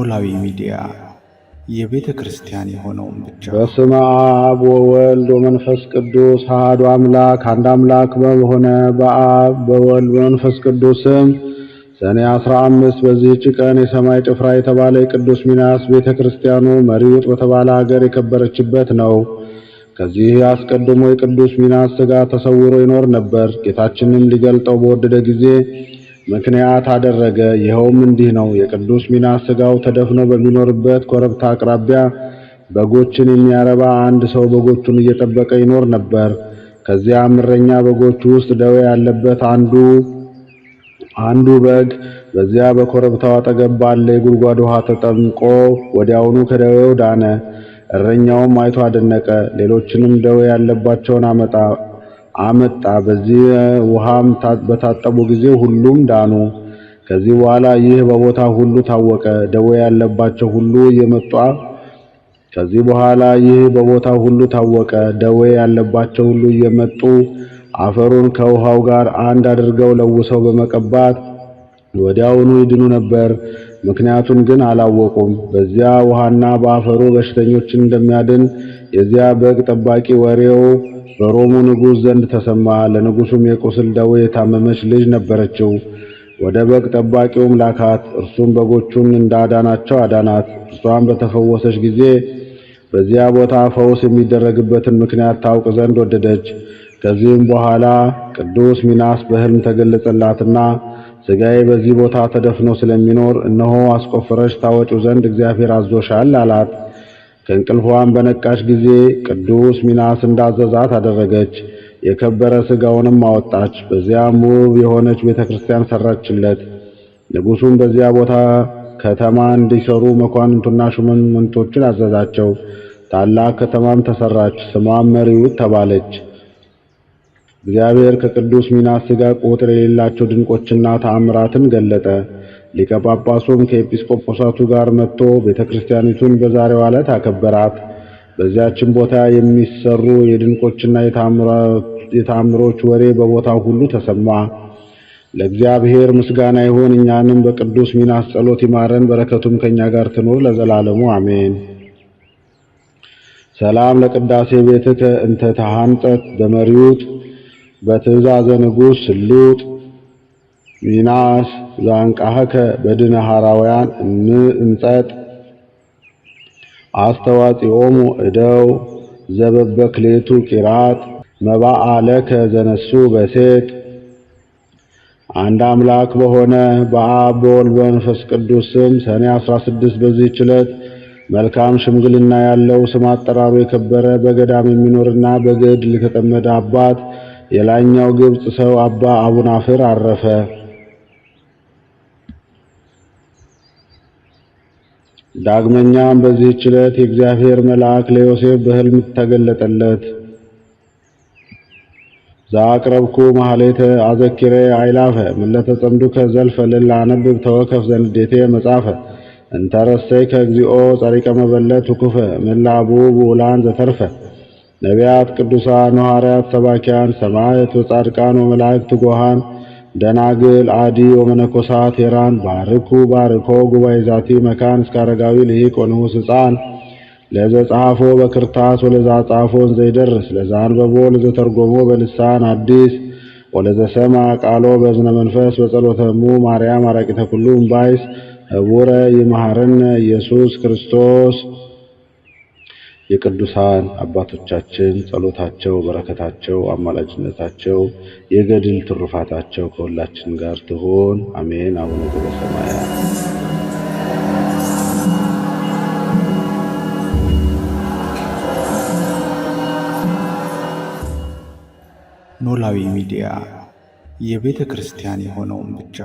ኖላዊ ሚዲያ የቤተ ክርስቲያን የሆነውን ብቻ። በስመ አብ ወወልድ ወመንፈስ ቅዱስ አሐዱ አምላክ አንድ አምላክ በሆነ በአብ በወልድ በመንፈስ ቅዱስ ስም ሰኔ 15 በዚህች ቀን የሰማይ ጭፍራ የተባለ የቅዱስ ሚናስ ቤተ ክርስቲያኑ መሪውጥ በተባለ ሀገር የከበረችበት ነው። ከዚህ አስቀድሞ የቅዱስ ሚናስ ሥጋ ተሰውሮ ይኖር ነበር። ጌታችንን ሊገልጠው በወደደ ጊዜ ምክንያት አደረገ። ይኸውም እንዲህ ነው። የቅዱስ ሚናስ ሥጋው ተደፍኖ በሚኖርበት ኮረብታ አቅራቢያ በጎችን የሚያረባ አንድ ሰው በጎቹን እየጠበቀ ይኖር ነበር። ከዚያም እረኛ በጎቹ ውስጥ ደዌ ያለበት አንዱ በግ በዚያ በኮረብታው አጠገብ ባለ የጉድጓድ ውሃ ተጠምቆ ወዲያውኑ ከደዌው ዳነ። እረኛውም አይቶ አደነቀ። ሌሎችንም ደዌ ያለባቸውን አመጣ። በዚህ ውሃም በታጠቡ ጊዜ ሁሉም ዳኑ። ከዚህ በኋላ ይህ በቦታ ሁሉ ታወቀ። ደዌ ያለባቸው ሁሉ እየመጡ አፈሩን ከውሃው ጋር አንድ አድርገው ለውሰው በመቀባት ወዲያውኑ ይድኑ ነበር። ምክንያቱን ግን አላወቁም። በዚያ ውሃና በአፈሩ በሽተኞችን እንደሚያድን የዚያ በግ ጠባቂ ወሬው በሮሙ ንጉሥ ዘንድ ተሰማ። ለንጉሡም የቁስል ደዌ የታመመች ልጅ ነበረችው። ወደ በግ ጠባቂውም ላካት። እርሱም በጎቹን እንዳዳናቸው አዳናት። እርሷም በተፈወሰች ጊዜ በዚያ ቦታ ፈውስ የሚደረግበትን ምክንያት ታውቅ ዘንድ ወደደች። ከዚህም በኋላ ቅዱስ ሚናስ በሕልም ተገለጸላትና ሥጋዬ በዚህ ቦታ ተደፍኖ ስለሚኖር እነሆ አስቆፍረሽ ታወጪው ዘንድ እግዚአብሔር አዞሻል አላት። ከእንቅልፏም በነቃች ጊዜ ቅዱስ ሚናስ እንዳዘዛት አደረገች። የከበረ ሥጋውንም አወጣች። በዚያም ውብ የሆነች ቤተክርስቲያን ሰራችለት። ንጉሡም በዚያ ቦታ ከተማ እንዲሰሩ መኳንንቱና ሹማምንቶችን አዘዛቸው። ታላቅ ከተማም ተሰራች። ስሟም መሪውጥ ተባለች። እግዚአብሔር ከቅዱስ ሚናስ ሥጋ ቁጥር የሌላቸው ድንቆችና ተአምራትን ገለጠ። ሊቀ ጳጳሱም ከኤጲስቆጶሳቱ ጋር መጥቶ ቤተክርስቲያኒቱን በዛሬው ዕለት አከበራት። በዚያችን ቦታ የሚሰሩ የድንቆችና የተአምሮች ወሬ በቦታው ሁሉ ተሰማ። ለእግዚአብሔር ምስጋና ይሁን። እኛንም በቅዱስ ሚናስ ጸሎት ይማረን፣ በረከቱም ከኛ ጋር ትኑር ለዘላለሙ አሜን። ሰላም ለቅዳሴ ቤትከ እንተ ተሐንጸት በመሪውጥ በትእዛዘ ንጉሥ ስሉጥ ሚናስ ዛንቃኸከ በድነ ሐራውያን እንጸጥ አስተዋጽኦሙ እደው ዘበበክሌቱ ቂራት መባአ ለከ ዘነሱ በሴት። አንድ አምላክ በሆነ በአብ በወልድ በመንፈስ ቅዱስ ስም ሰኔ 16 በዚህች ዕለት መልካም ሽምግልና ያለው ስም አጠራሩ የከበረ በገዳም የሚኖርና በገድል የተጠመደ አባት የላይኛው ግብጽ ሰው አባ አቡናፍር አረፈ። ዳግመኛም በዚህች ዕለት የእግዚአብሔር መልአክ ለዮሴፍ በሕልም ተገለጠለት። ዛቅረብኩ ማህሌተ አዘኪሬ አይላፈ ምለተ ጸምዱከ ዘልፈ ለላነብብ ተወከፍ ዘንዴቴ መጻፈ እንተረሰይከ እግዚኦ ጸሪቀ መበለት ኩፈ ምላቡ ቡላን ዘተርፈ ነቢያት፣ ቅዱሳን፣ ሐዋርያት፣ ሰባኪያን፣ ሰማዕታት ወጻድቃን ወመላእክት ትጉሃን ደናግል አዲ ወመነኮሳት ሄራን ባርኮ ጉባኤ ዛቲ መካን እስከ አረጋዊ ልሂቅ ወንዑስ ሕፃን ለዘ ጸሐፎ በክርታስ ወለዛ ጻፎን ዘይደርስ ለዛ አንበቦ ለዘ ተርጎሞ በልሳን አዲስ ወለዘ ሰማ ቃሎ በዝነ መንፈስ በጸሎተሙ ማርያም አራቂተ ኩሉ እምባይስ ህቡረ ይመሐረነ ኢየሱስ ክርስቶስ። የቅዱሳን አባቶቻችን ጸሎታቸው፣ በረከታቸው፣ አማላጅነታቸው፣ የገድል ትሩፋታቸው ከሁላችን ጋር ትሆን አሜን። አቡነ ዘበሰማያት ኖላዊ ሚዲያ የቤተ ክርስቲያን የሆነውን ብቻ